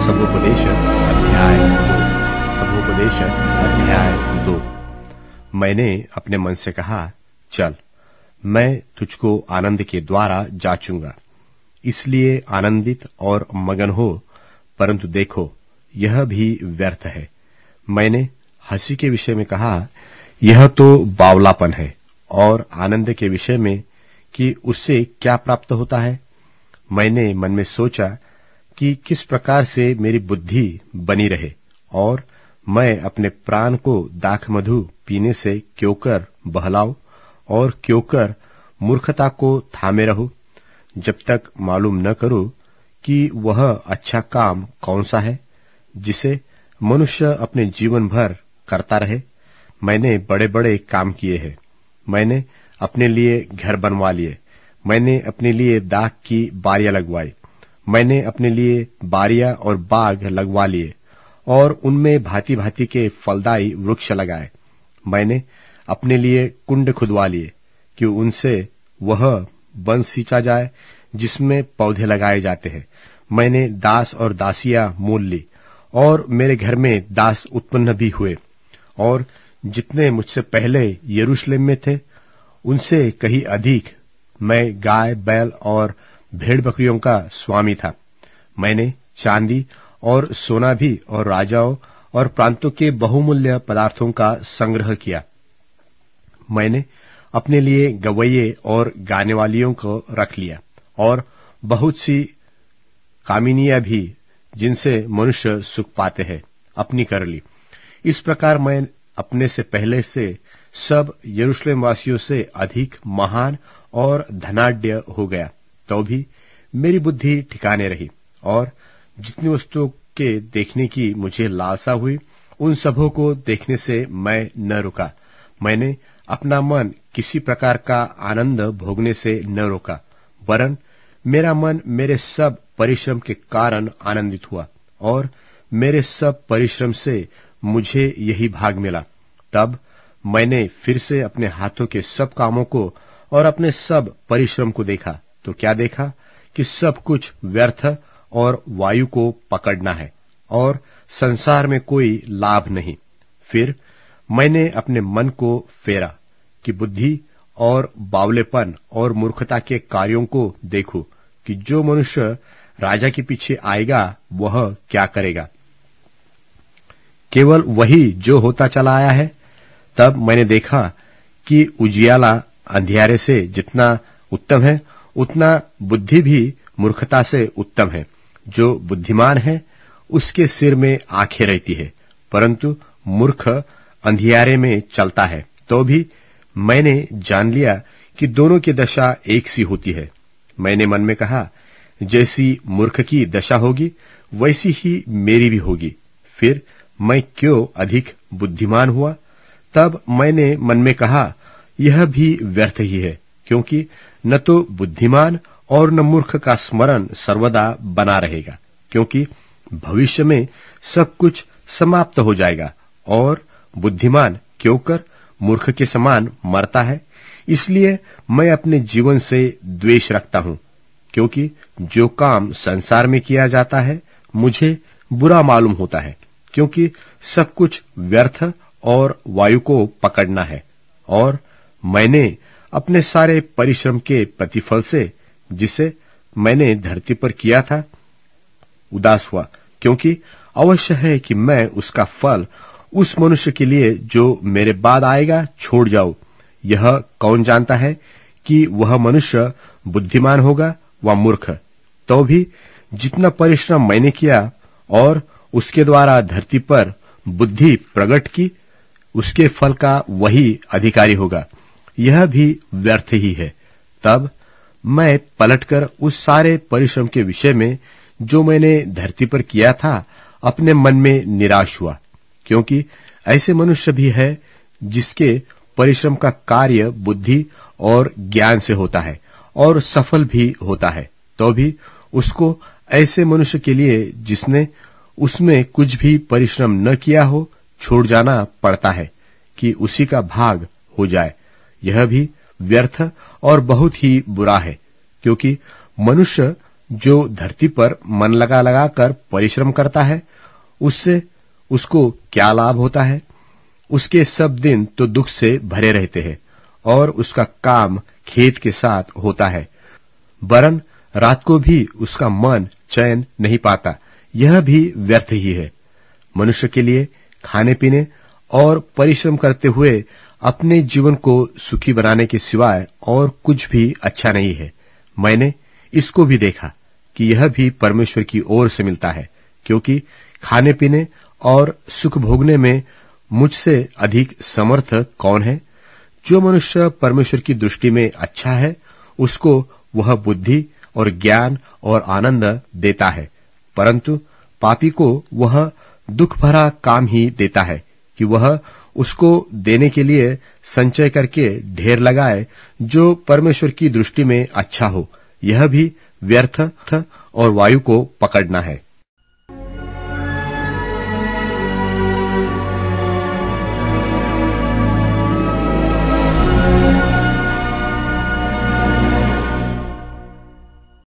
समुपदेश अध्याय 2। समुपदेश अध्याय 2। मैंने अपने मन से कहा, चल, मैं तुझको आनंद के द्वारा जांचूंगा, इसलिए आनंदित और मगन हो, परंतु देखो यह भी व्यर्थ है। मैंने हंसी के विषय में कहा, यह तो बावलापन है, और आनंद के विषय में कि उससे क्या प्राप्त होता है। मैंने मन में सोचा कि किस प्रकार से मेरी बुद्धि बनी रहे, और मैं अपने प्राण को दाख मधु पीने से क्यों कर बहलाऊं और क्यों कर मूर्खता को थामे रहूं, जब तक मालूम न करूं कि वह अच्छा काम कौन सा है जिसे मनुष्य अपने जीवन भर करता रहे। मैंने बड़े बड़े काम किए हैं। मैंने अपने लिए घर बनवा लिए, मैंने अपने लिए दाख की बारियां लगवाई, मैंने अपने लिए बारियां और बाग लगवा लिए और उनमें भांति भांति के फलदायी वृक्ष लगाए। मैंने अपने लिए कुंड खुदवा लिए कि उनसे वह वन सींचा जाए जिसमें पौधे लगाए जाते हैं। मैंने दास और दासियां मोल ली, और मेरे घर में दास उत्पन्न भी हुए, और जितने मुझसे पहले यरूशलेम में थे उनसे कहीं अधिक मैं गाय बैल और भेड़ बकरियों का स्वामी था। मैंने चांदी और सोना भी और राजाओं और प्रांतों के बहुमूल्य पदार्थों का संग्रह किया। मैंने अपने लिए गवैये और गाने वालियों को रख लिया, और बहुत सी कामिनियां भी जिनसे मनुष्य सुख पाते हैं अपनी कर ली। इस प्रकार मैं अपने से पहले से सब यरूशलेम वासियों से अधिक महान और धनाढ्य हो गया, तो भी मेरी बुद्धि ठिकाने रही, और जितनी वस्तुओं के देखने की मुझे लालसा हुई उन सबों को देखने से मैं न रुका। मैंने अपना मन किसी प्रकार का आनंद भोगने से न रोका, वरन मेरा मन मेरे सब परिश्रम के कारण आनंदित हुआ, और मेरे सब परिश्रम से मुझे यही भाग मिला। तब मैंने फिर से अपने हाथों के सब कामों को और अपने सब परिश्रम को देखा, तो क्या देखा कि सब कुछ व्यर्थ और वायु को पकड़ना है, और संसार में कोई लाभ नहीं। फिर मैंने अपने मन को फेरा कि बुद्धि और बावलेपन और मूर्खता के कार्यों को देखूं कि जो मनुष्य राजा के पीछे आएगा वह क्या करेगा। केवल वही जो होता चला आया है। तब मैंने देखा कि उजियाला अंधियारे से जितना उत्तम है उतना बुद्धि भी मूर्खता से उत्तम है। जो बुद्धिमान है उसके सिर में आंखें रहती है, परंतु मूर्ख अंधियारे में चलता है। तो भी मैंने जान लिया कि दोनों की दशा एक सी होती है। मैंने मन में कहा, जैसी मूर्ख की दशा होगी वैसी ही मेरी भी होगी। फिर मैं क्यों अधिक बुद्धिमान हुआ। तब मैंने मन में कहा, यह भी व्यर्थ ही है, क्योंकि न तो बुद्धिमान और न मूर्ख का स्मरण सर्वदा बना रहेगा, क्योंकि भविष्य में सब कुछ समाप्त हो जाएगा, और बुद्धिमान क्यों कर मूर्ख के समान मरता है। इसलिए मैं अपने जीवन से द्वेष रखता हूं, क्योंकि जो काम संसार में किया जाता है मुझे बुरा मालूम होता है, क्योंकि सब कुछ व्यर्थ और वायु को पकड़ना है। और मैंने अपने सारे परिश्रम के प्रतिफल से, जिसे मैंने धरती पर किया था, उदास हुआ, क्योंकि अवश्य है कि मैं उसका फल उस मनुष्य के लिए जो मेरे बाद आएगा छोड़ जाऊं। यह कौन जानता है कि वह मनुष्य बुद्धिमान होगा व मूर्ख। तो भी जितना परिश्रम मैंने किया और उसके द्वारा धरती पर बुद्धि प्रकट की, उसके फल का वही अधिकारी होगा। यह भी व्यर्थ ही है। तब मैं पलटकर उस सारे परिश्रम के विषय में जो मैंने धरती पर किया था अपने मन में निराश हुआ, क्योंकि ऐसे मनुष्य भी है जिसके परिश्रम का कार्य बुद्धि और ज्ञान से होता है और सफल भी होता है। तो भी उसको ऐसे मनुष्य के लिए जिसने उसमें कुछ भी परिश्रम न किया हो छोड़ जाना पड़ता है कि उसी का भाग हो जाए। यह भी व्यर्थ और बहुत ही बुरा है, क्योंकि मनुष्य जो धरती पर मन लगा लगा कर परिश्रम करता है, उससे उसको क्या लाभ होता है? उसके सब दिन तो दुख से भरे रहते हैं और उसका काम खेत के साथ होता है, वरन रात को भी उसका मन चैन नहीं पाता। यह भी व्यर्थ ही है। मनुष्य के लिए खाने पीने और परिश्रम करते हुए अपने जीवन को सुखी बनाने के सिवाय और कुछ भी अच्छा नहीं है। मैंने इसको भी देखा कि यह भी परमेश्वर की ओर से मिलता है, क्योंकि खाने पीने और सुख भोगने में मुझसे अधिक समर्थ कौन है? जो मनुष्य परमेश्वर की दृष्टि में अच्छा है, उसको वह बुद्धि और ज्ञान और आनंद देता है, परंतु पापी को वह दुख भरा काम ही देता है कि वह उसको देने के लिए संचय करके ढेर लगाए, जो परमेश्वर की दृष्टि में अच्छा हो। यह भी व्यर्थ और वायु को पकड़ना है।